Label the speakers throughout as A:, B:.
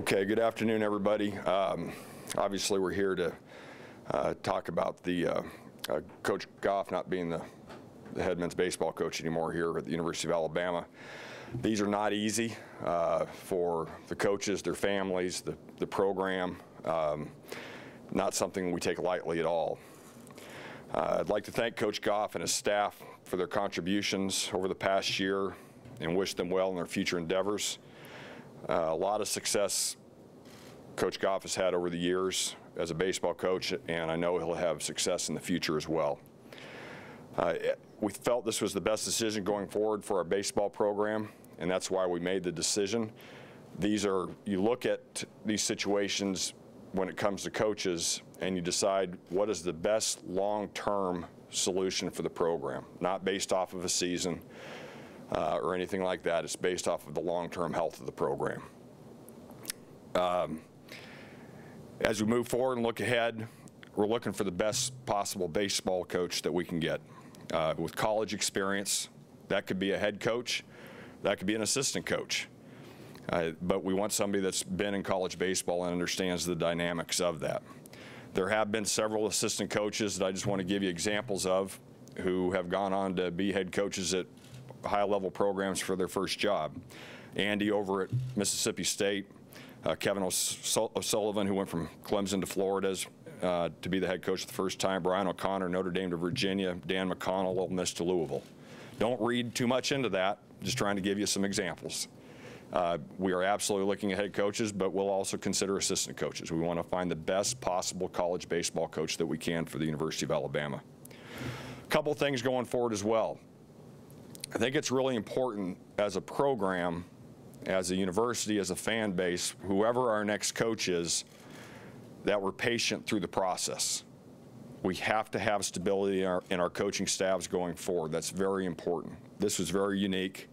A: Okay, good afternoon, everybody. Obviously, we're here to talk about the Coach Goff not being the head men's baseball coach anymore here at the University of Alabama. These are not easy for the coaches, their families, the program. Not something we take lightly at all. I'd like to thank Coach Goff and his staff for their contributions over the past year and wish them well in their future endeavors. A lot of success Coach Goff has had over the years as a baseball coach, and I know he'll have success in the future as well. We felt this was the best decision going forward for our baseball program, and that's why we made the decision. You look at these situations when it comes to coaches, and you decide what is the best long-term solution for the program, not based off of a season or anything like that. It's based off of the long-term health of the program. As we move forward and look ahead, we're looking for the best possible baseball coach that we can get with college experience. That could be a head coach, that could be an assistant coach. But we want somebody that's been in college baseball and understands the dynamics of that. There have been several assistant coaches that I just want to give you examples of who have gone on to be head coaches at high-level programs for their first job. Andy over at Mississippi State, Kevin O'Sullivan, who went from Clemson to Florida to be the head coach the first time, Brian O'Connor, Notre Dame to Virginia, Dan McConnell, Ole Miss to Louisville. Don't read too much into that, just trying to give you some examples. We are absolutely looking at head coaches, but we'll also consider assistant coaches. We want to find the best possible college baseball coach that we can for the University of Alabama. A couple things going forward as well. I think it's really important as a program, as a university, as a fan base, whoever our next coach is, that we're patient through the process. We have to have stability in our coaching staffs going forward. That's very important. This was very unique,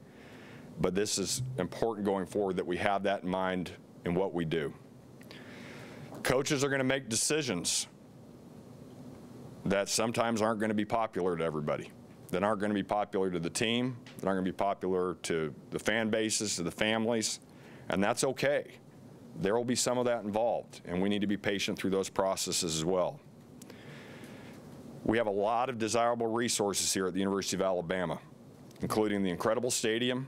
A: but this is important going forward that we have that in mind in what we do. Coaches are going to make decisions that sometimes aren't going to be popular to everybody, that aren't going to be popular to the team, that aren't going to be popular to the fan bases, to the families, and that's okay. There will be some of that involved, and we need to be patient through those processes as well. We have a lot of desirable resources here at the University of Alabama, including the incredible stadium,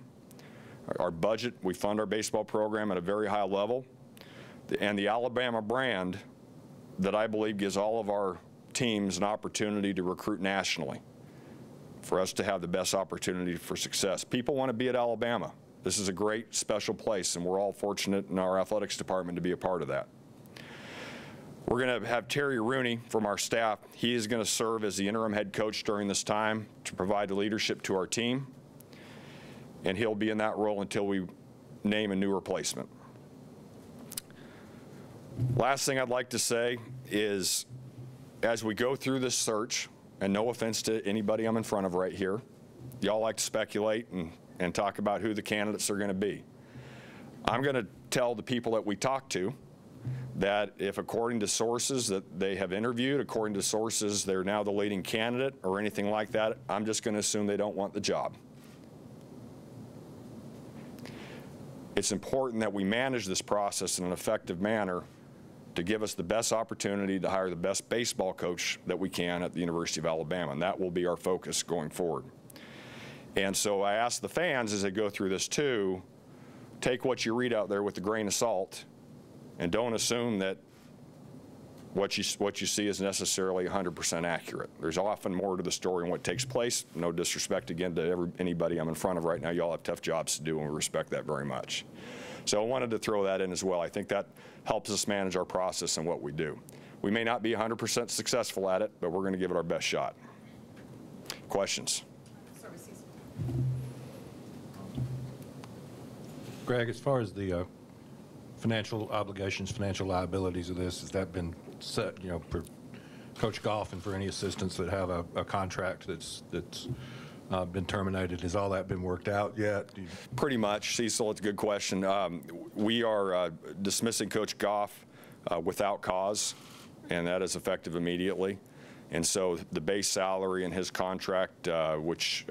A: our budget. We fund our baseball program at a very high level, and the Alabama brand that I believe gives all of our teams an opportunity to recruit nationally, for us to have the best opportunity for success. People want to be at Alabama. This is a great, special place, and we're all fortunate in our athletics department to be a part of that. We're going to have Terry Rooney from our staff. He is going to serve as the interim head coach during this time to provide leadership to our team, and he'll be in that role until we name a new replacement. Last thing I'd like to say is, as we go through this search, and no offense to anybody I'm in front of right here, y'all like to speculate and talk about who the candidates are going to be. I'm going to tell the people that we talk to that if, according to sources that they have interviewed, according to sources they're now the leading candidate or anything like that, I'm just going to assume they don't want the job. It's important that we manage this process in an effective manner to give us the best opportunity to hire the best baseball coach that we can at the University of Alabama, and that will be our focus going forward. And so I ask the fans as they go through this too, take what you read out there with a grain of salt, and don't assume that what you see is necessarily 100% accurate. There's often more to the story and what takes place. No disrespect again to anybody I'm in front of right now. Y'all have tough jobs to do, and we respect that very much. So I wanted to throw that in as well. I think that helps us manage our process and what we do. We may not be 100% successful at it, but we're going to give it our best shot. Questions?
B: Greg, as far as the financial obligations, financial liabilities of this, has that been set, for Coach Goff and for any assistants that have a contract that's been terminated? Has all that been worked out yet?
A: Pretty much, Cecil. It's a good question. We are dismissing Coach Goff without cause, and that is effective immediately. And so the base salary in his contract, which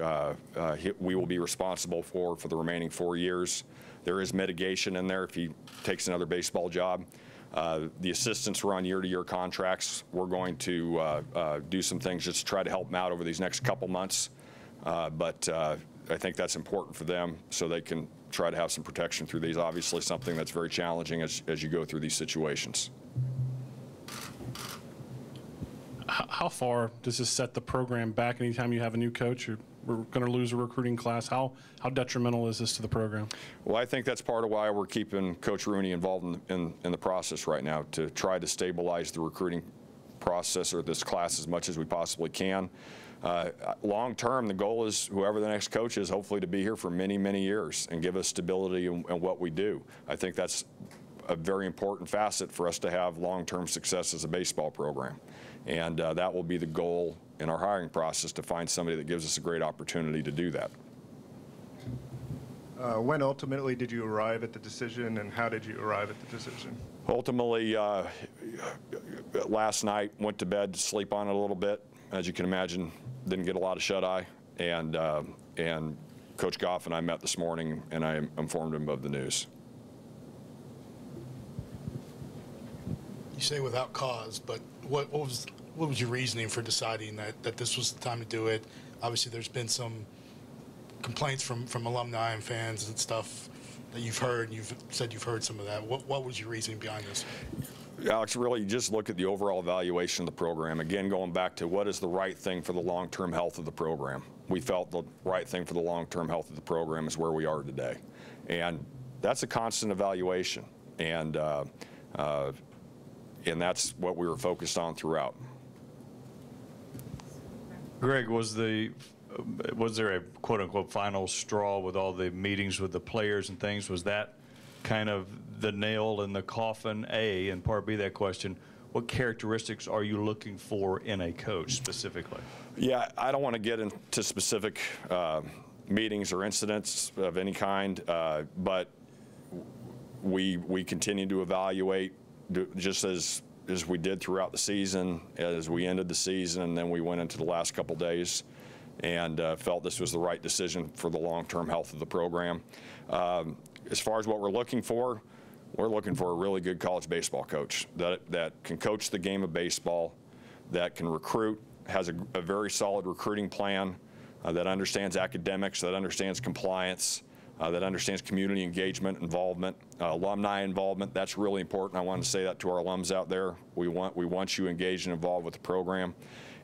A: we will be responsible for the remaining 4 years, There is mitigation in there if he takes another baseball job. The assistants were on year-to-year contracts. We're going to do some things just to try to help them out over these next couple months. But I think that's important for them so they can try to have some protection through these. Obviously, something that's very challenging as you go through these situations.
C: How far does this set the program back anytime you have a new coach? We're going to lose a recruiting class. How detrimental is this to the program?
A: Well, I think that's part of why we're keeping Coach Rooney involved in the process right now, to try to stabilize the recruiting process or this class as much as we possibly can. Long term, the goal is whoever the next coach is, hopefully to be here for many, many years and give us stability in what we do. I think that's a very important facet for us to have long-term success as a baseball program. And that will be the goal in our hiring process, to find somebody that gives us a great opportunity to do that.
D: When ultimately did you arrive at the decision, and how did you arrive at the decision?
A: Ultimately, last night, went to bed to sleep on it a little bit. As you can imagine, didn't get a lot of shut-eye. And Coach Goff and I met this morning, and I informed him of the news.
E: You say without cause, but what was your reasoning for deciding that this was the time to do it? Obviously, there's been some complaints from alumni and fans and stuff that you've heard, and you've said you've heard some of that. What was your reasoning behind this?
A: Alex, really, you just look at the overall evaluation of the program. Again, going back to what is the right thing for the long-term health of the program. We felt the right thing for the long-term health of the program is where we are today. And that's a constant evaluation. And that's what we were focused on throughout.
F: Greg, was there a quote-unquote final straw with all the meetings with the players and things? Was that kind of the nail in the coffin, A? And part B, that question, what characteristics are you looking for in a coach specifically?
A: Yeah, I don't want to get into specific meetings or incidents of any kind, but we continue to evaluate just as we did throughout the season, as we ended the season, and then we went into the last couple days and felt this was the right decision for the long-term health of the program. As far as what we're looking for a really good college baseball coach that can coach the game of baseball, that can recruit, has a very solid recruiting plan, that understands academics, that understands compliance, that understands community engagement, involvement, alumni involvement. That's really important. I want to say that to our alums out there. We want you engaged and involved with the program.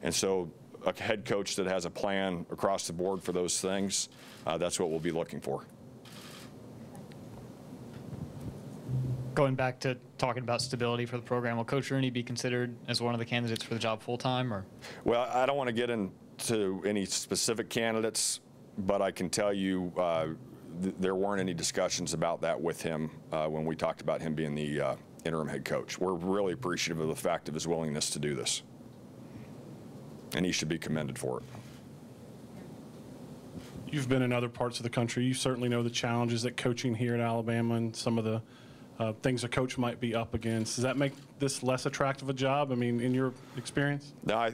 A: And so a head coach that has a plan across the board for those things, that's what we'll be looking for.
G: Going back to talking about stability for the program, will Coach Rooney be considered as one of the candidates for the job full-time? Or?
A: Well, I don't want to get into any specific candidates, but I can tell you there weren't any discussions about that with him when we talked about him being the interim head coach. We're really appreciative of the fact of his willingness to do this, and he should be commended for it.
C: You've been in other parts of the country. You certainly know the challenges that coaching here at Alabama and some of the things a coach might be up against. Does that make this less attractive a job, I mean, in your experience?
A: No,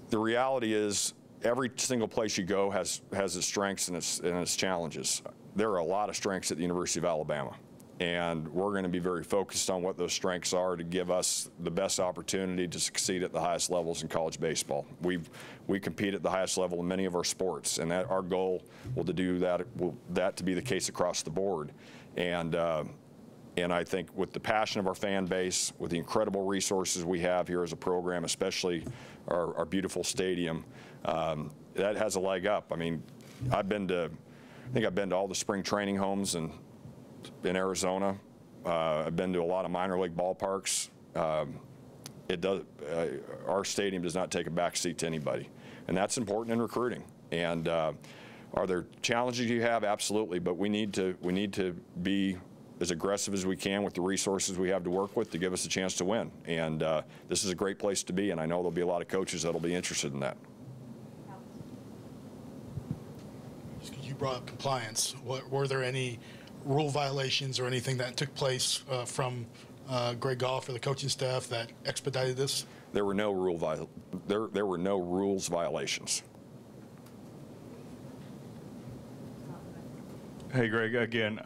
A: the reality is every single place you go has its strengths and its challenges. There are a lot of strengths at the University of Alabama, and we're going to be very focused on what those strengths are to give us the best opportunity to succeed at the highest levels in college baseball. We compete at the highest level in many of our sports, and that our goal will to do that to be the case across the board. And I think with the passion of our fan base, with the incredible resources we have here as a program, especially our beautiful stadium, that has a leg up. I mean, I think I've been to all the spring training homes in Arizona. I've been to a lot of minor league ballparks. Our stadium does not take a back seat to anybody, and that's important in recruiting. And are there challenges you have? Absolutely, but we need to be as aggressive as we can with the resources we have to work with to give us a chance to win. And this is a great place to be, and I know there'll be a lot of coaches that'll be interested in that.
E: You brought up compliance. Were there any rule violations or anything that took place from Greg Goff or the coaching staff that expedited this?
A: There were no rules violations.
F: Hey, Greg, again,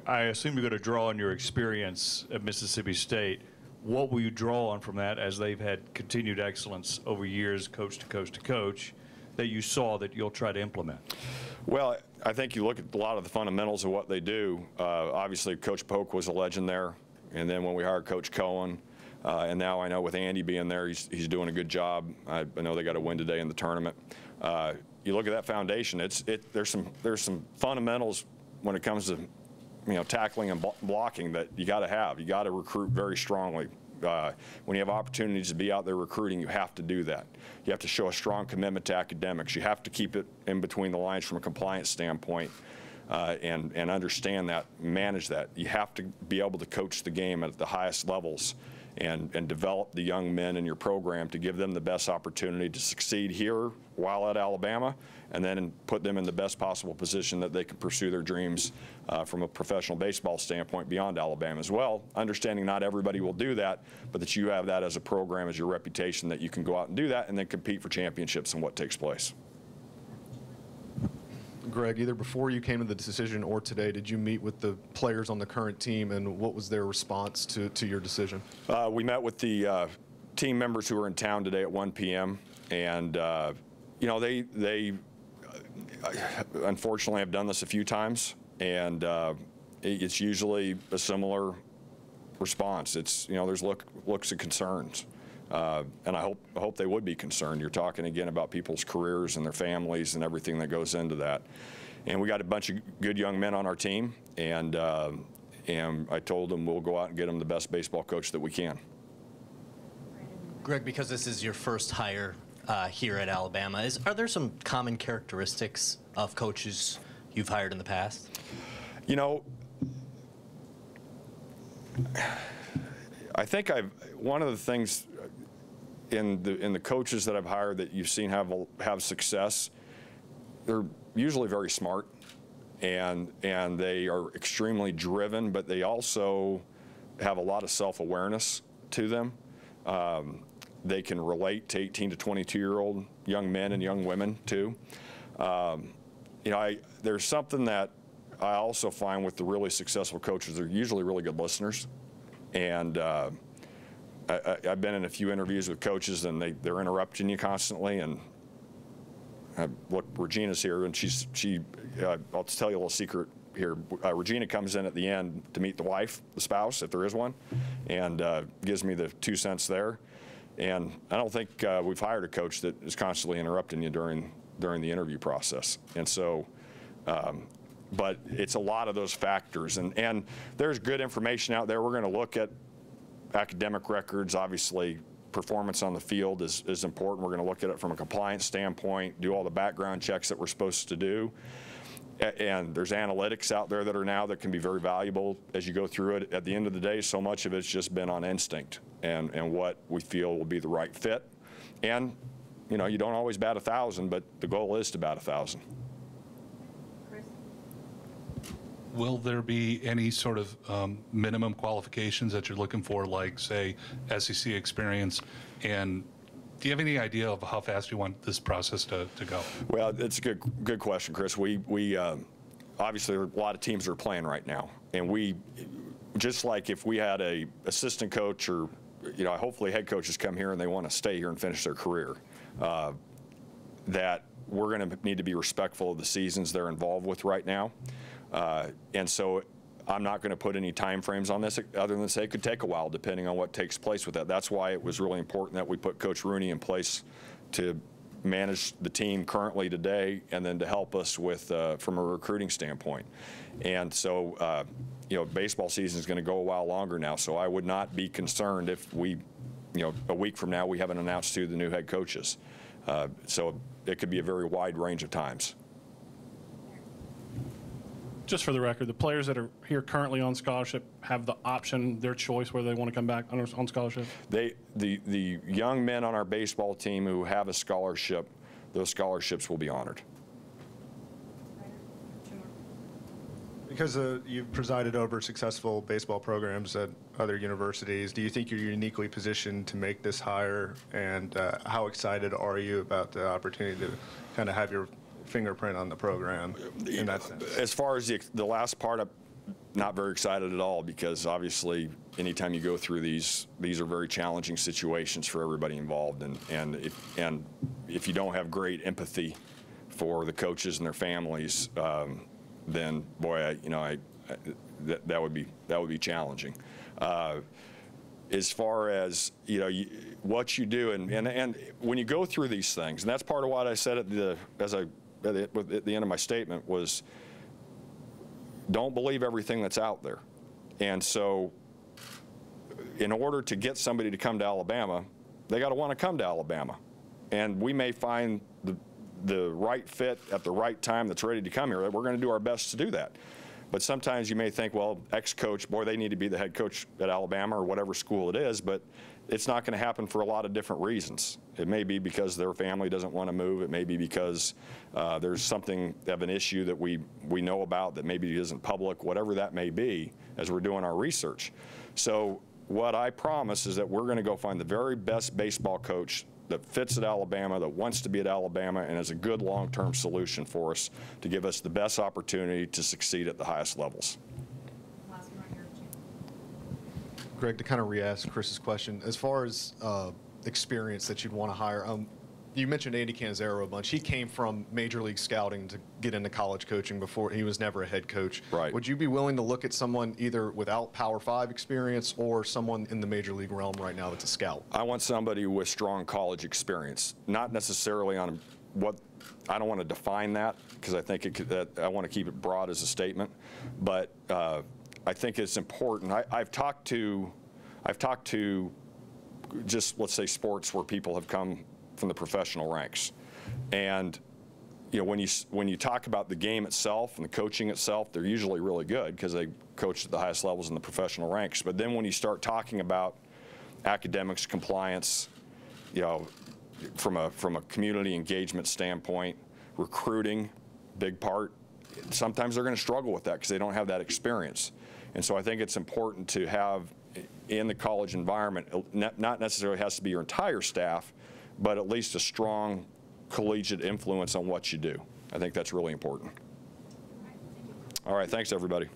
F: I assume you're going to draw on your experience at Mississippi State. What will you draw on from that as they've had continued excellence over years, coach to coach to coach, that you saw that you'll try to implement?
A: Well, I think you look at a lot of the fundamentals of what they do. Obviously, Coach Polk was a legend there. And then when we hired Coach Cohen, and now I know with Andy being there, he's doing a good job. I know they got a win today in the tournament. You look at that foundation. There's some fundamentals when it comes to tackling and blocking that you got to have. You got to recruit very strongly. When you have opportunities to be out there recruiting, you have to do that. You have to show a strong commitment to academics. You have to keep it in between the lines from a compliance standpoint, and understand that, manage that. You have to be able to coach the game at the highest levels and develop the young men in your program to give them the best opportunity to succeed here while at Alabama, and then put them in the best possible position that they can pursue their dreams from a professional baseball standpoint beyond Alabama as well. Understanding not everybody will do that, but that you have that as a program, as your reputation, that you can go out and do that and then compete for championships and what takes place.
H: Greg, either before you came to the decision or today, did you meet with the players on the current team, and what was their response to your decision?
A: We met with the team members who were in town today at 1 p.m. and they unfortunately have done this a few times, and it's usually a similar response. It's there's looks of concerns. And I hope they would be concerned. You're talking again about people's careers and their families and everything that goes into that. And we got a bunch of good young men on our team, and I told them we'll go out and get them the best baseball coach that we can.
I: Greg, because this is your first hire here at Alabama, are there some common characteristics of coaches you've hired in the past?
A: I think one of the things in the coaches that I've hired that you've seen have success, they're usually very smart, and they are extremely driven, but they also have a lot of self-awareness to them. They can relate to 18 to 22-year-old young men and young women too. There's something that I also find with the really successful coaches, they're usually really good listeners. And I've been in a few interviews with coaches, and they're interrupting you constantly. And look, Regina's here, and I'll just tell you a little secret here. Regina comes in at the end to meet the wife, the spouse, if there is one, and gives me the 2 cents there. And I don't think we've hired a coach that is constantly interrupting you during the interview process. And so, but it's a lot of those factors, and there's good information out there. We're going to look at academic records. Obviously, performance on the field is important. We're going to look at it from a compliance standpoint, do all the background checks that we're supposed to do. And there's analytics out there that can be very valuable as you go through it. At the end of the day, so much of it's just been on instinct and what we feel will be the right fit. And, you don't always bat 1,000, but the goal is to bat 1,000.
J: Will there be any sort of minimum qualifications that you're looking for, like, say, SEC experience? And do you have any idea of how fast you want this process to go? Well,
A: it's a good question, Chris. We obviously, there are a lot of teams that are playing right now. And just like if we had a assistant coach or, hopefully head coaches come here and they want to stay here and finish their career, that we're going to need to be respectful of the seasons they're involved with right now. And so I'm not going to put any time frames on this other than say it could take a while depending on what takes place with that. That's why it was really important that we put Coach Rooney in place to manage the team currently today and then to help us with from a recruiting standpoint. And so, baseball season is going to go a while longer now, so I would not be concerned if we, a week from now we haven't announced who the new head coaches. So it could be a very wide range of times.
C: Just for the record, the players that are here currently on scholarship have the option, their choice, whether they want to come back on scholarship?
A: The young men on our baseball team who have a scholarship, those scholarships will be honored.
D: Because you've presided over successful baseball programs at other universities, do you think you're uniquely positioned to make this hire? And how excited are you about the opportunity to kind of have your fingerprint on the program in that sense.
A: As far as the last part, I'm not very excited at all, because obviously anytime you go through these are very challenging situations for everybody involved, and if you don't have great empathy for the coaches and their families, then boy, that would be challenging. As far as what you do, and when you go through these things, and that's part of what I said at the end of my statement was, don't believe everything that's out there. And so in order to get somebody to come to Alabama, they got to want to come to Alabama. And we may find the right fit at the right time that's ready to come here. We're going to do our best to do that. But sometimes you may think, well, ex-coach, boy, they need to be the head coach at Alabama or whatever school it is, but it's not going to happen for a lot of different reasons. It may be because their family doesn't want to move. It may be because there's something of an issue that we know about that maybe isn't public, whatever that may be, as we're doing our research. So what I promise is that we're going to go find the very best baseball coach that fits at Alabama, that wants to be at Alabama, and is a good long-term solution for us to give us the best opportunity to succeed at the highest levels.
K: Last one right here, Jim.
H: Greg, to kind of re-ask Chris's question, as far as experience that you'd want to hire, you mentioned Andy Canzero a bunch. He came from Major League Scouting to get into college coaching before. He was never a head coach.
A: Right.
H: Would you be willing to look at someone either without Power 5 experience or someone in the Major League realm right now that's a scout?
A: I want somebody with strong college experience, not necessarily on what, I don't want to define that, because I think I want to keep it broad as a statement, but I think it's important. I've talked to just, let's say, sports where people have come from the professional ranks, and when you talk about the game itself and the coaching itself, they're usually really good because they coach at the highest levels in the professional ranks. But then when you start talking about academics, compliance, from a community engagement standpoint, recruiting, big part, sometimes they're going to struggle with that because they don't have that experience. And so I think it's important to have in the college environment, not necessarily has to be your entire staff, but at least a strong collegiate influence on what you do. I think that's really important. All right, thanks everybody.